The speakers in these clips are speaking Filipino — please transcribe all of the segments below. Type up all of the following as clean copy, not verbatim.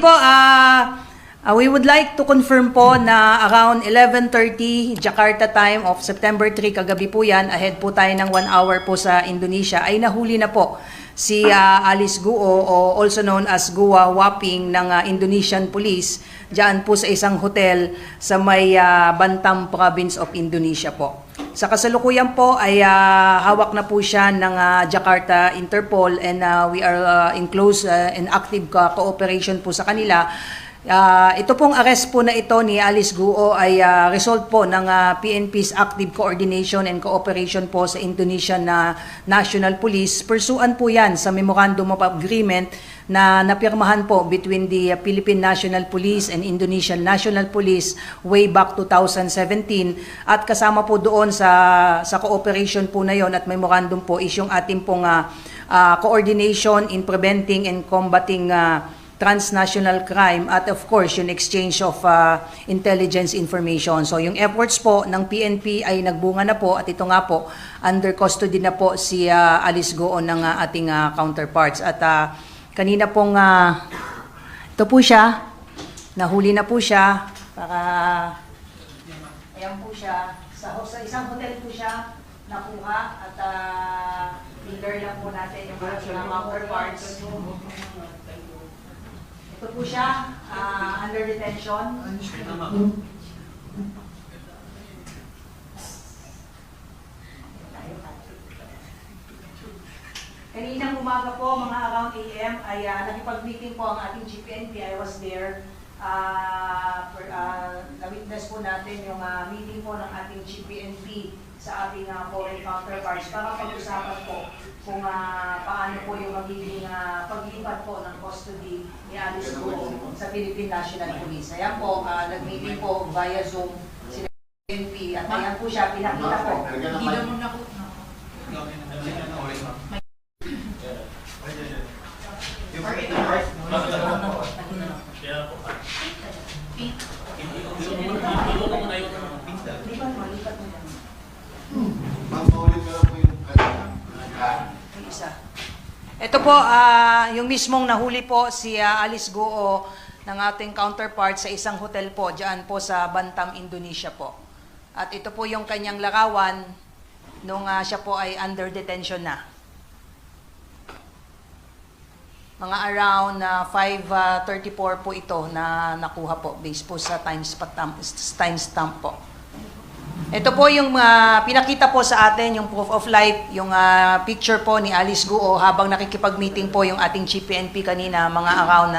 po, we would like to confirm po na around 11:30 Jakarta time of September 3, kagabi po yan, ahead po tayo ng 1 hour po sa Indonesia, ay nahuli na po si Alice Guo, o also known as Gua Waping ng Indonesian Police, diyan po sa isang hotel sa may Bantam Province of Indonesia po. Sa kasalukuyan po ay hawak na po siya ng Jakarta Interpol, and we are in close and active cooperation po sa kanila. Ito pong arrest po na ito ni Alice Guo ay result po ng PNP's active coordination and cooperation po sa Indonesian National Police. Pursuant po yan sa Memorandum of Agreement na napirmahan po between the Philippine National Police and Indonesian National Police way back 2017, at kasama po doon sa cooperation po na yon at memorandum po is yung ating pong coordination in preventing and combating transnational crime, at of course yung exchange of intelligence information. So yung efforts po ng PNP ay nagbunga na po, at ito nga po under custody na po si Alice Guo ng ating counterparts. At kanina pong ito po siya, nahuli na po siya, para ayan po siya, sa isang hotel po siya nakuha, at leader lang po natin yung ating counterparts. Ito po siya, under detention. Kaninang umaga po, mga around AM, ay nakipag-meeting po ang ating GPNP. I was there. Na-witness po natin yung meeting po ng ating GPNP sa ating foreign counterparts para pag-usapan po kung paano po yung magiging paglipat po ng custody ni Alice Guo sa Philippine National Police. Ayan po, nag-meeting po via Zoom si PNP, at ayan po siya, pinakita po. Ito po, yung mismong nahuli po si Alice Guo ng ating counterpart sa isang hotel po, dyan po sa Bantam, Indonesia po. At ito po yung kanyang larawan nung siya po ay under detention na. Mga around 5:34 po ito na nakuha po based po sa timestamp po. Ito po yung pinakita po sa atin, yung proof of life, yung picture po ni Alice Guo habang nakikipag-meeting po yung ating GPNP kanina, mga around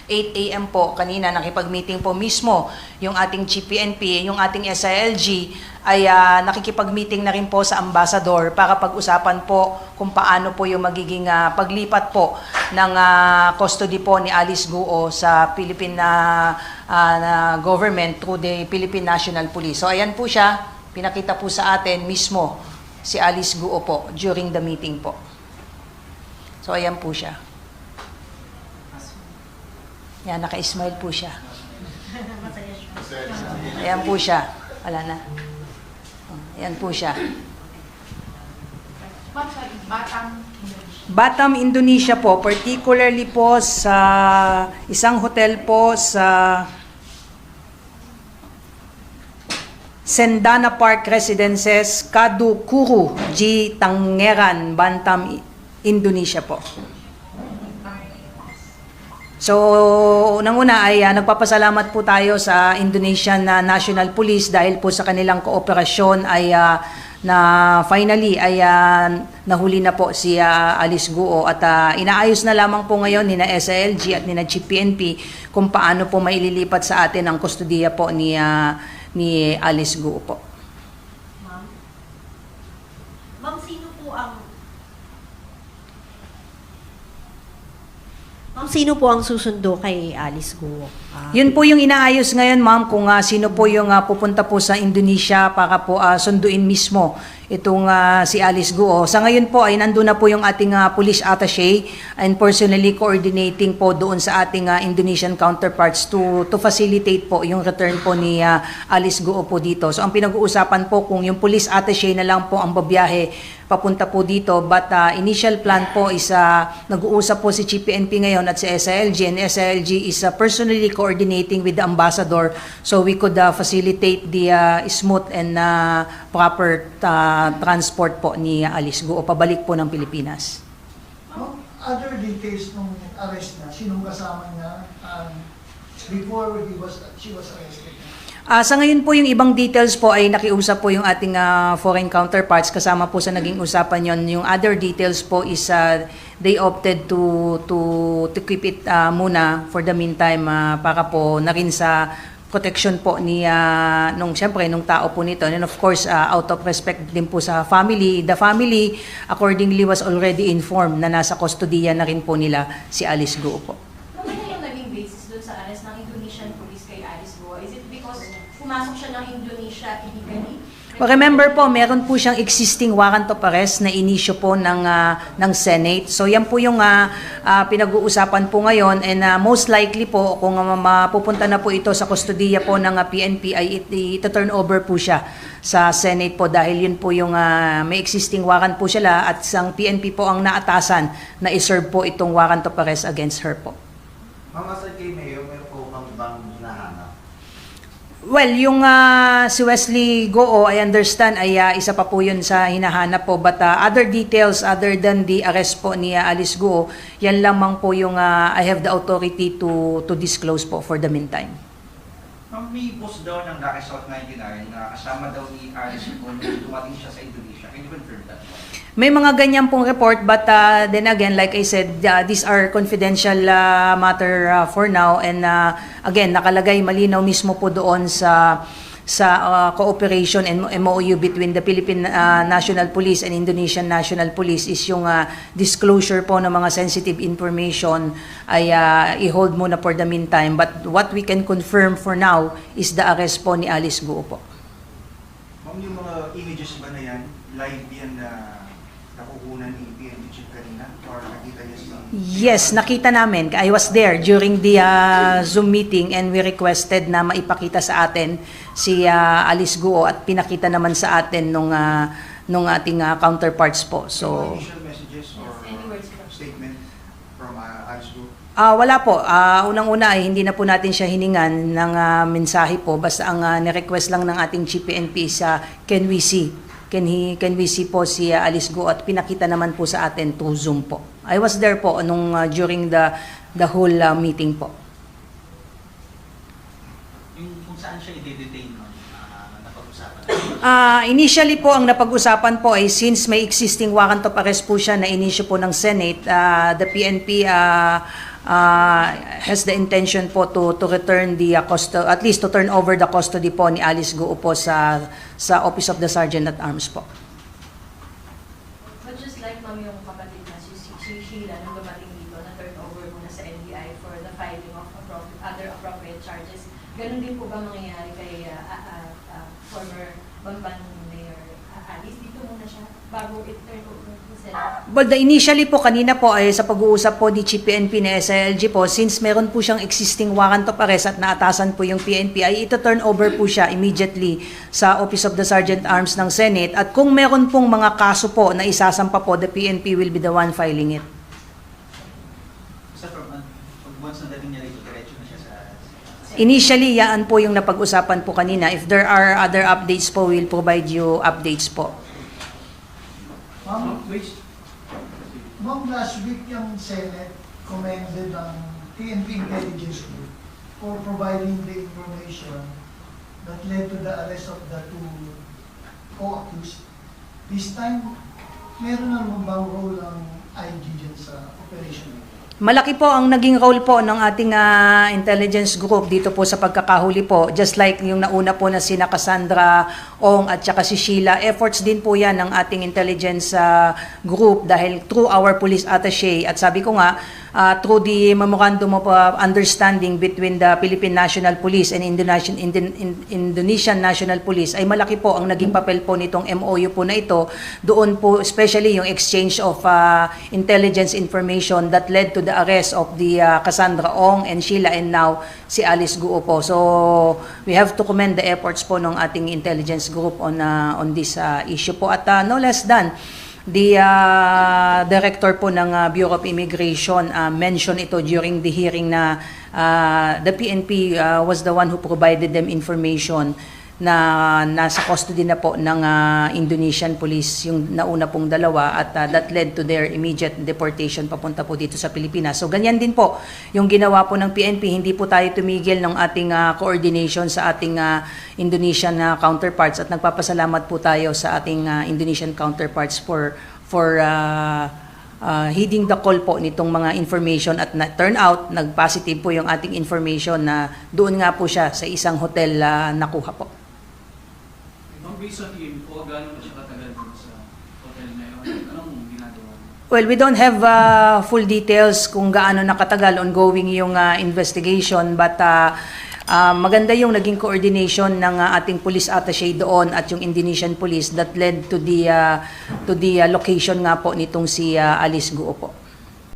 8 AM po kanina, nakipag-meeting po mismo yung ating GPNP, yung ating SILG ay nakikipag-meeting na rin po sa ambassador para pag-usapan po kung paano po yung magiging paglipat po ng custody po ni Alice Guo sa Philippine government through the Philippine National Police. So ayan po siya, pinakita po sa atin mismo si Alice Guo po during the meeting po. So ayan po siya. Yan, naka-smile po siya. Ayan po siya. Wala na. Ayan po siya. Batam, Indonesia po, particularly po sa isang hotel po sa Sendana Park Residences, Kadukuru, G. Tangeran, Bantam, Indonesia po. So, unang-una ay nagpapasalamat po tayo sa Indonesian National Police dahil po sa kanilang kooperasyon ay na finally ay nahuli na po si Alice Guo, at inaayos na lamang po ngayon ni na SILG at ni na GPNP kung paano po maililipat sa atin ang kustodiya po ni Alice Guo po. Ma'am, sino po ang susundo kay Alice Guo? Yun po yung inaayos ngayon, ma'am, kung sino po yung pupunta po sa Indonesia para po sunduin mismo itong si Alice Guo. Sa ngayon po ay nandun na po yung ating police attaché and personally coordinating po doon sa ating Indonesian counterparts to facilitate po yung return po ni Alice Guo po dito. So ang pinag-uusapan po kung yung police attaché na lang po ang babiyahe papunta po dito, but initial plan po is nag-uusap po si GPNP ngayon at si SILG, and SILG is personally coordinating with the ambassador so we could facilitate the smooth and proper transport po ni Alice Guo pabalik po ng Pilipinas. Other details nung arrest na, sinong kasama niya before she was arrested? Sa ngayon po yung ibang details po ay nakiusap po yung ating foreign counterparts, kasama po sa naging usapan yon. Yung other details po is they opted to keep it muna for the meantime para po na rin sa protection po ni nung tao po nito, and of course out of respect din po sa family. The family accordingly was already informed na nasa kustodiya na rin po nila si Alice Guo po. Ano na yung naging basis doon sa arrest ng Indonesian police kay Alice Guo? Is it because pumasok siya ng Indonesia illegally? Remember po, meron po siyang existing warrant of arrest na inisyo po ng Senate. So yan po yung pinag-uusapan po ngayon, and most likely po kung mapupunta na po ito sa kustodiya po ng PNP ay ito-turn over po siya sa Senate po dahil yun po yung may existing warrant po sila at ang PNP po ang naatasan na iserve po itong warrant of arrest against her po. Ma'am, aside kay Mayo, meron po kang ibang hinahanap? Well, yung si Wesley Guo, I understand, ay isa pa po yun sa hinahanap po. But other details other than the arrest po ni Alice Guo, yan lamang po yung I have the authority to disclose po for the meantime. Ma'am, may post daw ng Lucky South 99 na kasama daw ni Alice Guo nung dumating siya sa Indonesia. Can you confirm that? May mga ganyan pong report, but then again, like I said, these are confidential matter for now, and again, nakalagay malinaw mismo po doon sa cooperation and MOU between the Philippine National Police and Indonesian National Police is yung disclosure po ng mga sensitive information ay i-hold muna for the meantime, but what we can confirm for now is the arrest po ni Alice Guo po. Ma'am, yung mga images ba na yan, live yan na nakukunan ni PNP Chief kanina? Or nakita niya sa... Yes, nakita namin. I was there during the Zoom meeting, and we requested na maipakita sa atin si Alice Guo at pinakita naman sa atin nung ating counterparts po. So, initial messages or Any words from statement from Alice Guo? wala po. Unang-una ay hindi na po natin siya hiningan ng mensahe po. Basta ang nirequest lang ng ating GPNP sa can we see po si Alice Guo, at pinakita naman po sa atin through Zoom po. I was there po nung during the whole meeting po. Yung kung saan siya i-detain no, napag-usapan? Initially po, ang napag-usapan po ay since may existing warrant of arrest po siya na inisyo po ng Senate, the PNP has the intention po to return the at least to turn over the custody po ni Alice Guo po sa Office of the Sergeant at Arms po. But just like ma'am yung kapatid na si Sheila nung dumating dito na turn over muna sa NBI for the filing of other appropriate charges, ganun din po ba mangyayari kay former Bamban Mayor Alice? Dito muna siya bago i-turn over sa Senate? Well, initially po, kanina po ay sa pag-uusap po ni GPNP na SILG po, since meron po siyang existing warrant of arrest at naatasan po yung PNP, ay ito-turn over po siya immediately sa Office of the Sergeant Arms ng Senate. At kung meron pong mga kaso po na isasampa po, the PNP will be the one filing it. Sa once na dating niya rito, diretso na siya sa... Initially, yan po yung napag-usapan po kanina. If there are other updates po, we'll provide you updates po. Ma'am, last week yung Senate commended ang PNP Intelligence Group for providing the information that led to the arrest of the two co-accused. This time, meron na bang role ang IG dyan sa operation? Malaki po ang naging role po ng ating intelligence group dito po sa pagkakahuli po. Just like yung nauna po na sina Cassandra Ong at saka si Sheila, efforts din po yan ng ating intelligence group dahil through our police attaché. At sabi ko nga, through the Memorandum of Understanding between the Philippine National Police and Indonesian National Police, ay malaki po ang naging papel po nitong MOU po na ito. Doon po especially yung exchange of intelligence information that led to the arrest of the Cassandra Ong and Sheila, and now si Alice Guo po. So we have to commend the efforts po ng ating intelligence group on this issue po. At no less than the director po ng Bureau of Immigration mentioned ito during the hearing na the PNP was the one who provided them information na nasa custody na po ng Indonesian police yung nauna pong dalawa, at that led to their immediate deportation papunta po dito sa Pilipinas. So ganyan din po yung ginawa po ng PNP. Hindi po tayo tumigil ng ating coordination sa ating Indonesian counterparts, at nagpapasalamat po tayo sa ating Indonesian counterparts for heeding the call po nitong mga information, at turn out nag-positive po yung ating information na doon nga po siya sa isang hotel nakuha po. Based on him, o gano'n na siya katagal dun sa hotel na yun? Anong ginagawa? Well, we don't have full details kung gaano nakatagal, ongoing yung investigation, but maganda yung naging coordination ng ating police attaché doon at yung Indonesian police that led to the location nga po nitong si Alice Guo po.